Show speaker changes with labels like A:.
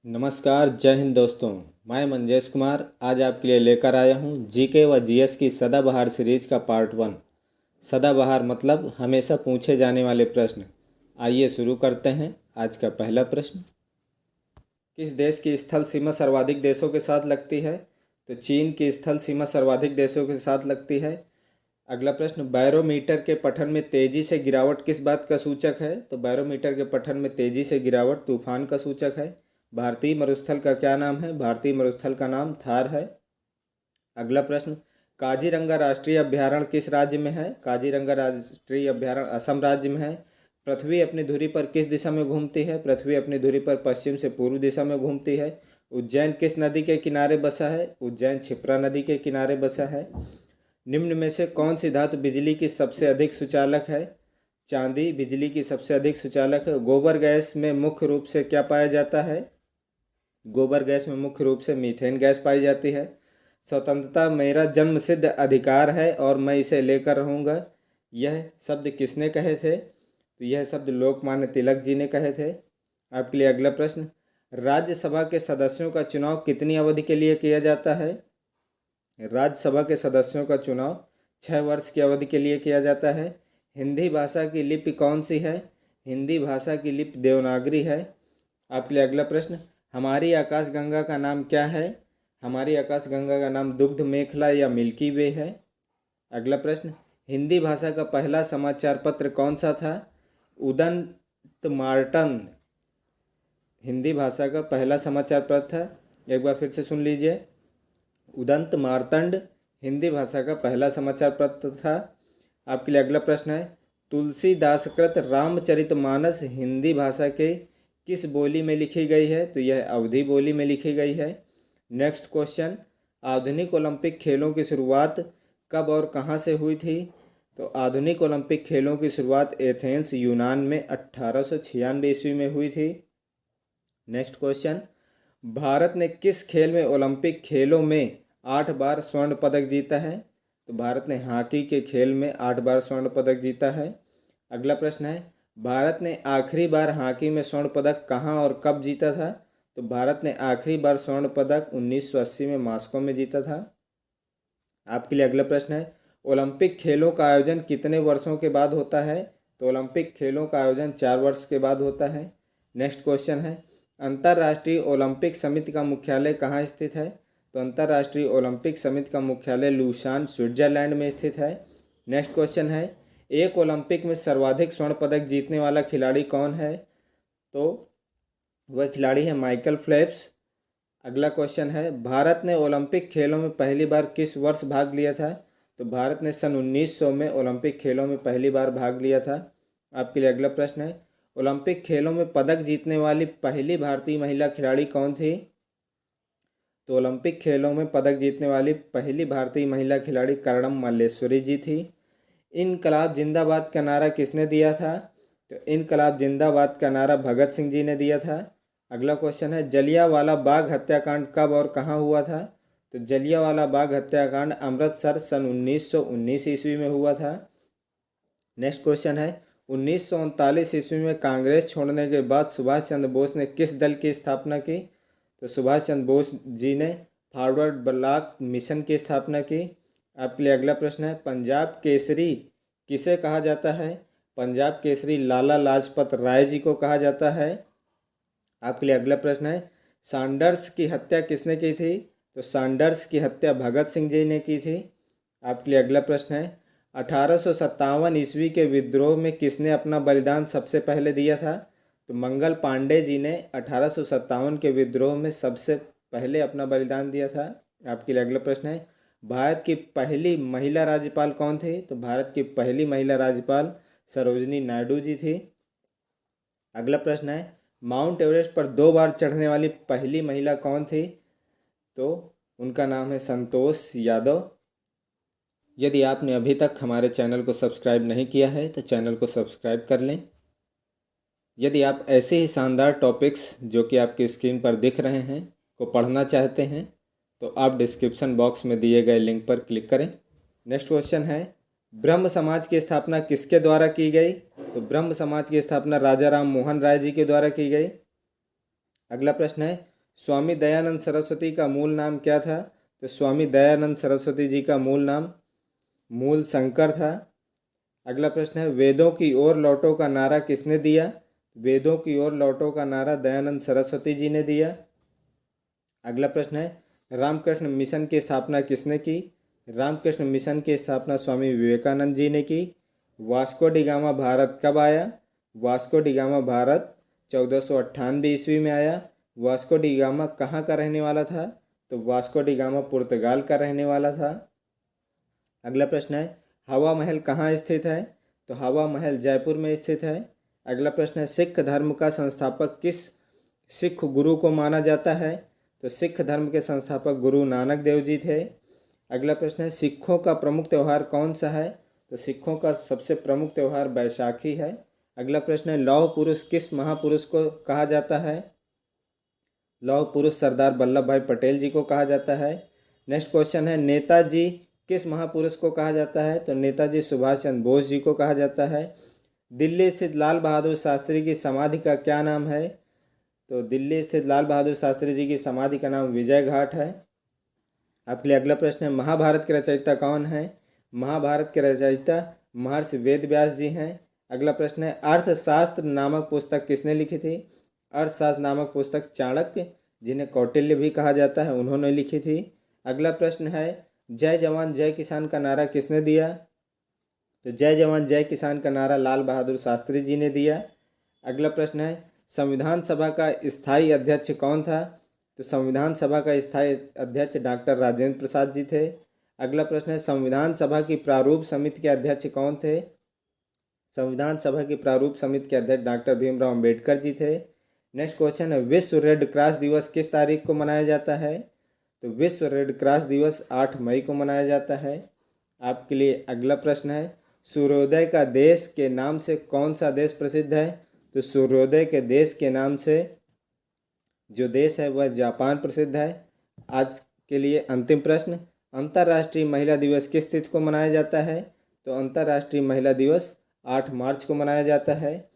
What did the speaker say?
A: नमस्कार, जय हिंद दोस्तों। मैं मंजेश कुमार आज आपके लिए लेकर आया हूँ जीके व जीएस की सदाबहार सीरीज का पार्ट 1। सदाबहार मतलब हमेशा पूछे जाने वाले प्रश्न। आइए शुरू करते हैं। आज का पहला प्रश्न, किस देश की स्थल सीमा सर्वाधिक देशों के साथ लगती है? तो चीन की स्थल सीमा सर्वाधिक देशों के साथ लगती है। अगला प्रश्न, बैरोमीटर के पठन में तेजी से गिरावट किस बात का सूचक है? तो बैरोमीटर के पठन में तेजी से गिरावट तूफान का सूचक है। भारतीय मरुस्थल का क्या नाम है? भारतीय मरुस्थल का नाम थार है। अगला प्रश्न, काजीरंगा राष्ट्रीय अभ्यारण्य किस राज्य में है? काजीरंगा राष्ट्रीय अभ्यारण्य असम राज्य में है। पृथ्वी अपनी धुरी पर किस दिशा में घूमती है? पृथ्वी अपनी धुरी पर पश्चिम से पूर्व दिशा में घूमती है। उज्जैन किस नदी के किनारे बसा है? उज्जैन क्षिप्रा नदी के किनारे बसा है। निम्न में से कौन सी धातु बिजली की सबसे अधिक सुचालक है? चांदी बिजली की सबसे अधिक सुचालक है। गोबर गैस में मुख्य रूप से क्या पाया जाता है? गोबर गैस में मुख्य रूप से मीथेन गैस पाई जाती है। स्वतंत्रता मेरा जन्मसिद्ध अधिकार है और मैं इसे लेकर रहूँगा, यह शब्द किसने कहे थे? तो यह शब्द लोकमान्य तिलक जी ने कहे थे। आपके लिए अगला प्रश्न, राज्यसभा के सदस्यों का चुनाव कितनी अवधि के लिए किया जाता है? राज्यसभा के सदस्यों का चुनाव 6 वर्ष की अवधि के लिए किया जाता है। हिंदी भाषा की लिपि कौन सी है? हिंदी भाषा की लिपि देवनागरी है। आपके लिए अगला प्रश्न, हमारी आकाशगंगा का नाम क्या है? हमारी आकाशगंगा का नाम दुग्ध मेखला या मिल्की वे है। अगला प्रश्न, हिंदी भाषा का पहला समाचार पत्र कौन सा था? उदंत मार्टन हिंदी भाषा का पहला समाचार पत्र था। एक बार फिर से सुन लीजिए, उदंत मार्तंड हिंदी भाषा का पहला समाचार पत्र था। आपके लिए अगला प्रश्न है, तुलसीदासकृत रामचरितमानस हिंदी भाषा के किस बोली में लिखी गई है? तो यह अवधी बोली में लिखी गई है। नेक्स्ट क्वेश्चन, आधुनिक ओलंपिक खेलों की शुरुआत कब और कहाँ से हुई थी? तो आधुनिक ओलंपिक खेलों की शुरुआत एथेंस यूनान में 1896 ईस्वी में हुई थी। नेक्स्ट क्वेश्चन, भारत ने किस खेल में ओलंपिक खेलों में 8 बार स्वर्ण पदक जीता है? तो भारत ने हॉकी के खेल में 8 बार स्वर्ण पदक जीता है। अगला प्रश्न है, भारत ने आखिरी बार हॉकी में स्वर्ण पदक कहाँ और कब जीता था? तो भारत ने आखिरी बार स्वर्ण पदक 1980 में मॉस्को में जीता था। आपके लिए अगला प्रश्न है, ओलंपिक खेलों का आयोजन कितने वर्षों के बाद होता है? तो ओलंपिक खेलों का आयोजन 4 वर्ष के बाद होता है। नेक्स्ट क्वेश्चन है, अंतर्राष्ट्रीय ओलंपिक समिति का मुख्यालय कहाँ स्थित है? तो अंतर्राष्ट्रीय ओलंपिक समिति का मुख्यालय लूसान स्विट्जरलैंड में स्थित है। नेक्स्ट क्वेश्चन है, एक ओलंपिक में सर्वाधिक स्वर्ण पदक जीतने वाला खिलाड़ी कौन है? तो वह खिलाड़ी है माइकल फेल्प्स। अगला क्वेश्चन है, भारत ने ओलंपिक खेलों में पहली बार किस वर्ष भाग लिया था? तो भारत ने सन 1900 में ओलंपिक खेलों में पहली बार भाग लिया था। आपके लिए अगला प्रश्न है, ओलंपिक खेलों में पदक जीतने वाली पहली भारतीय महिला खिलाड़ी कौन थी? तो ओलंपिक खेलों में पदक जीतने वाली पहली भारतीय महिला खिलाड़ी कर्णम मल्लेश्वरी जी थी। इनकलाब जिंदाबाद का नारा किसने दिया था? तो इनकलाब जिंदाबाद का नारा भगत सिंह जी ने दिया था। अगला क्वेश्चन है, जलियांवाला बाग हत्याकांड कब और कहाँ हुआ था? तो जलियांवाला बाग हत्याकांड अमृतसर सन 1919 ईस्वी में हुआ था। नेक्स्ट क्वेश्चन है, 1939 ईस्वी में कांग्रेस छोड़ने के बाद सुभाष चंद्र बोस ने किस दल की स्थापना की? तो सुभाष चंद्र बोस जी ने फॉरवर्ड ब्लॉक मिशन की स्थापना की। आपके लिए अगला प्रश्न है, पंजाब केसरी किसे कहा जाता है? पंजाब केसरी लाला लाजपत राय जी को कहा जाता है। आपके लिए अगला प्रश्न है, सैंडर्स की हत्या किसने की थी? तो सैंडर्स की हत्या भगत सिंह जी ने की थी। आपके लिए अगला प्रश्न है, 1857 ईस्वी के विद्रोह में किसने अपना बलिदान सबसे पहले दिया था? तो मंगल पांडे जी ने 1857 के विद्रोह में सबसे पहले अपना बलिदान दिया था। आपके लिए अगला प्रश्न है, भारत की पहली महिला राज्यपाल कौन थी? तो भारत की पहली महिला राज्यपाल सरोजिनी नायडू जी थी। अगला प्रश्न है, माउंट एवरेस्ट पर 2 बार चढ़ने वाली पहली महिला कौन थी? तो उनका नाम है संतोष यादव। यदि आपने अभी तक हमारे चैनल को सब्सक्राइब नहीं किया है तो चैनल को सब्सक्राइब कर लें। यदि आप ऐसे ही शानदार टॉपिक्स जो कि आपकी स्क्रीन पर दिख रहे हैं को पढ़ना चाहते हैं तो आप डिस्क्रिप्शन बॉक्स में दिए गए लिंक पर क्लिक करें। नेक्स्ट क्वेश्चन है, ब्रह्म समाज की स्थापना किसके द्वारा की गई? तो ब्रह्म समाज की स्थापना राजा राम मोहन राय जी के द्वारा की गई। अगला प्रश्न है, स्वामी दयानंद सरस्वती का मूल नाम क्या था? तो स्वामी दयानंद सरस्वती जी का मूल नाम मूल शंकर था। अगला प्रश्न है, वेदों की ओर लौटो का नारा किसने दिया? वेदों की ओर लौटो का नारा दयानंद सरस्वती जी ने दिया। अगला प्रश्न है, रामकृष्ण मिशन की स्थापना किसने की? रामकृष्ण मिशन की स्थापना स्वामी विवेकानंद जी ने की। वास्को डी गामा भारत कब आया? वास्को डी गामा भारत 1498 ईस्वी में आया। वास्को डी गामा कहाँ का रहने वाला था? तो वास्को डी गामा पुर्तगाल का रहने वाला था। अगला प्रश्न है, हवा महल कहाँ स्थित है? तो हवा महल जयपुर में स्थित है। अगला प्रश्न है, सिख धर्म का संस्थापक किस सिख गुरु को माना जाता है? तो सिख धर्म के संस्थापक गुरु नानक देव जी थे। अगला प्रश्न है, सिखों का प्रमुख त्यौहार कौन सा है? तो सिखों का सबसे प्रमुख त्यौहार बैसाखी है। अगला प्रश्न है, लौह पुरुष किस महापुरुष को कहा जाता है? लौह पुरुष सरदार वल्लभ भाई पटेल जी को कहा जाता है। नेक्स्ट क्वेश्चन है, नेताजी किस महापुरुष को कहा जाता है? तो नेताजी सुभाष चंद्र बोस जी को कहा जाता है। दिल्ली स्थित लाल बहादुर शास्त्री की समाधि का क्या नाम है? तो दिल्ली स्थित लाल बहादुर शास्त्री जी की समाधि का नाम विजय घाट है। आपके लिए अगला प्रश्न है, महाभारत के रचयिता कौन है? महाभारत के रचयिता महर्षि वेद व्यास जी हैं। अगला प्रश्न है, अर्थशास्त्र नामक पुस्तक किसने लिखी थी? अर्थशास्त्र नामक पुस्तक चाणक्य, जिन्हें कौटिल्य भी कहा जाता है, उन्होंने लिखी थी। अगला प्रश्न है, जय जवान जय किसान का नारा किसने दिया? तो जय जवान जय किसान का नारा लाल बहादुर शास्त्री जी ने दिया। अगला प्रश्न है, संविधान सभा का स्थायी अध्यक्ष कौन था? तो संविधान सभा का स्थायी अध्यक्ष डॉक्टर राजेंद्र प्रसाद जी थे। अगला प्रश्न है, संविधान सभा की प्रारूप समिति के अध्यक्ष कौन थे? संविधान सभा की प्रारूप समिति के अध्यक्ष डॉक्टर भीमराव अम्बेडकर जी थे। नेक्स्ट क्वेश्चन है, विश्व रेड क्रॉस दिवस किस तारीख को मनाया जाता है? तो विश्व रेड क्रॉस दिवस 8 मई को मनाया जाता है। आपके लिए अगला प्रश्न है, सूर्योदय का देश के नाम से कौन सा देश प्रसिद्ध है? तो सूर्योदय के देश के नाम से जो देश है वह जापान प्रसिद्ध है। आज के लिए अंतिम प्रश्न, अंतर्राष्ट्रीय महिला दिवस किस तिथि को मनाया जाता है? तो अंतर्राष्ट्रीय महिला दिवस 8 मार्च को मनाया जाता है।